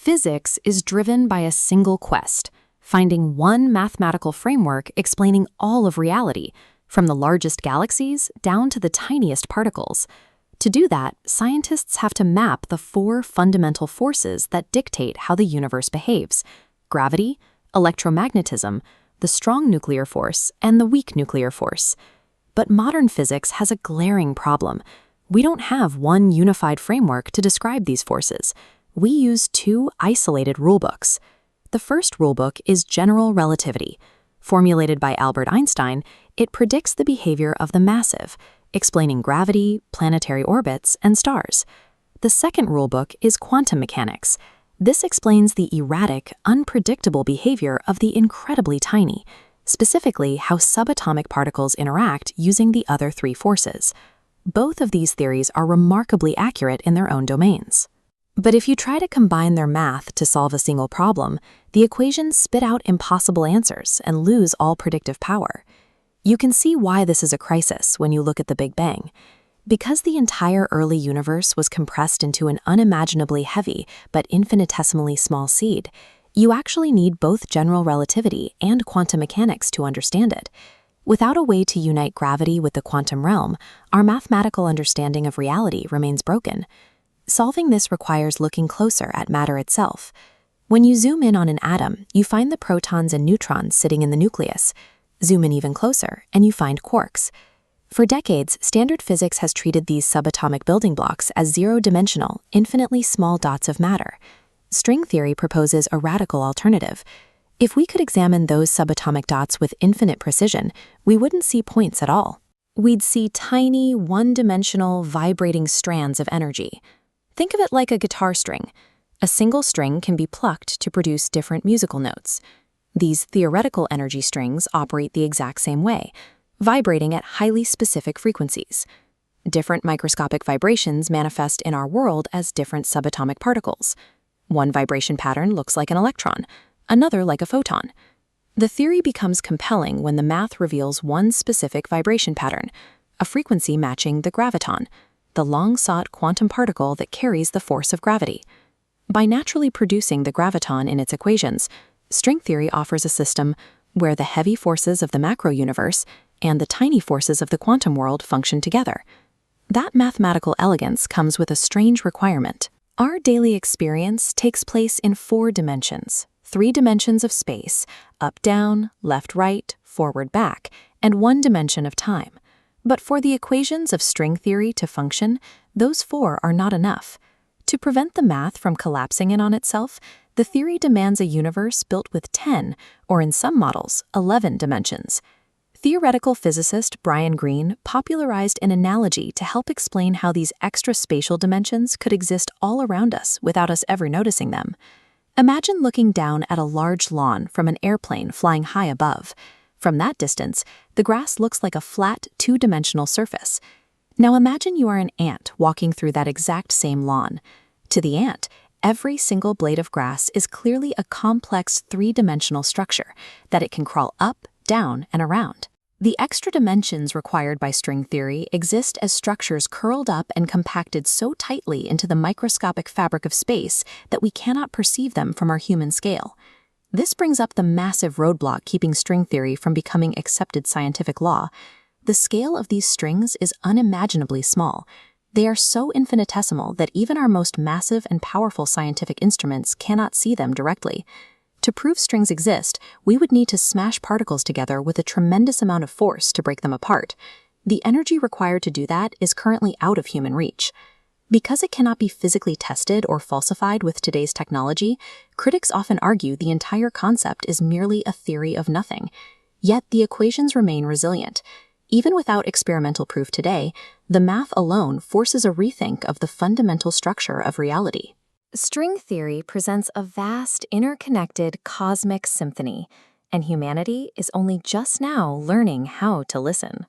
Physics is driven by a single quest, finding one mathematical framework explaining all of reality, from the largest galaxies down to the tiniest particles. To do that, scientists have to map the four fundamental forces that dictate how the universe behaves: gravity, electromagnetism, the strong nuclear force, and the weak nuclear force. But modern physics has a glaring problem. We don't have one unified framework to describe these forces. We use two isolated rulebooks. The first rulebook is general relativity. Formulated by Albert Einstein, it predicts the behavior of the massive, explaining gravity, planetary orbits, and stars. The second rulebook is quantum mechanics. This explains the erratic, unpredictable behavior of the incredibly tiny, specifically how subatomic particles interact using the other three forces. Both of these theories are remarkably accurate in their own domains. But if you try to combine their math to solve a single problem, the equations spit out impossible answers and lose all predictive power. You can see why this is a crisis when you look at the Big Bang. Because the entire early universe was compressed into an unimaginably heavy but infinitesimally small seed, you actually need both general relativity and quantum mechanics to understand it. Without a way to unite gravity with the quantum realm, our mathematical understanding of reality remains broken. Solving this requires looking closer at matter itself. When you zoom in on an atom, you find the protons and neutrons sitting in the nucleus. Zoom in even closer, and you find quarks. For decades, standard physics has treated these subatomic building blocks as zero-dimensional, infinitely small dots of matter. String theory proposes a radical alternative. If we could examine those subatomic dots with infinite precision, we wouldn't see points at all. We'd see tiny, one-dimensional, vibrating strands of energy. Think of it like a guitar string. A single string can be plucked to produce different musical notes. These theoretical energy strings operate the exact same way, vibrating at highly specific frequencies. Different microscopic vibrations manifest in our world as different subatomic particles. One vibration pattern looks like an electron, another like a photon. The theory becomes compelling when the math reveals one specific vibration pattern, a frequency matching the graviton, the long-sought quantum particle that carries the force of gravity. By naturally producing the graviton in its equations, string theory offers a system where the heavy forces of the macro-universe and the tiny forces of the quantum world function together. That mathematical elegance comes with a strange requirement. Our daily experience takes place in 4 dimensions, 3 dimensions of space, up-down, left-right, forward-back, and 1 dimension of time. But for the equations of string theory to function, those 4 are not enough. To prevent the math from collapsing in on itself, the theory demands a universe built with 10, or in some models, 11 dimensions. Theoretical physicist Brian Greene popularized an analogy to help explain how these extra spatial dimensions could exist all around us without us ever noticing them. Imagine looking down at a large lawn from an airplane flying high above. From that distance, the grass looks like a flat, 2-dimensional surface. Now imagine you are an ant walking through that exact same lawn. To the ant, every single blade of grass is clearly a complex 3-dimensional structure that it can crawl up, down, and around. The extra dimensions required by string theory exist as structures curled up and compacted so tightly into the microscopic fabric of space that we cannot perceive them from our human scale. This brings up the massive roadblock keeping string theory from becoming accepted scientific law. The scale of these strings is unimaginably small. They are so infinitesimal that even our most massive and powerful scientific instruments cannot see them directly. To prove strings exist, we would need to smash particles together with a tremendous amount of force to break them apart. The energy required to do that is currently out of human reach. Because it cannot be physically tested or falsified with today's technology, critics often argue the entire concept is merely a theory of nothing. Yet the equations remain resilient. Even without experimental proof today, the math alone forces a rethink of the fundamental structure of reality. String theory presents a vast, interconnected cosmic symphony, and humanity is only just now learning how to listen.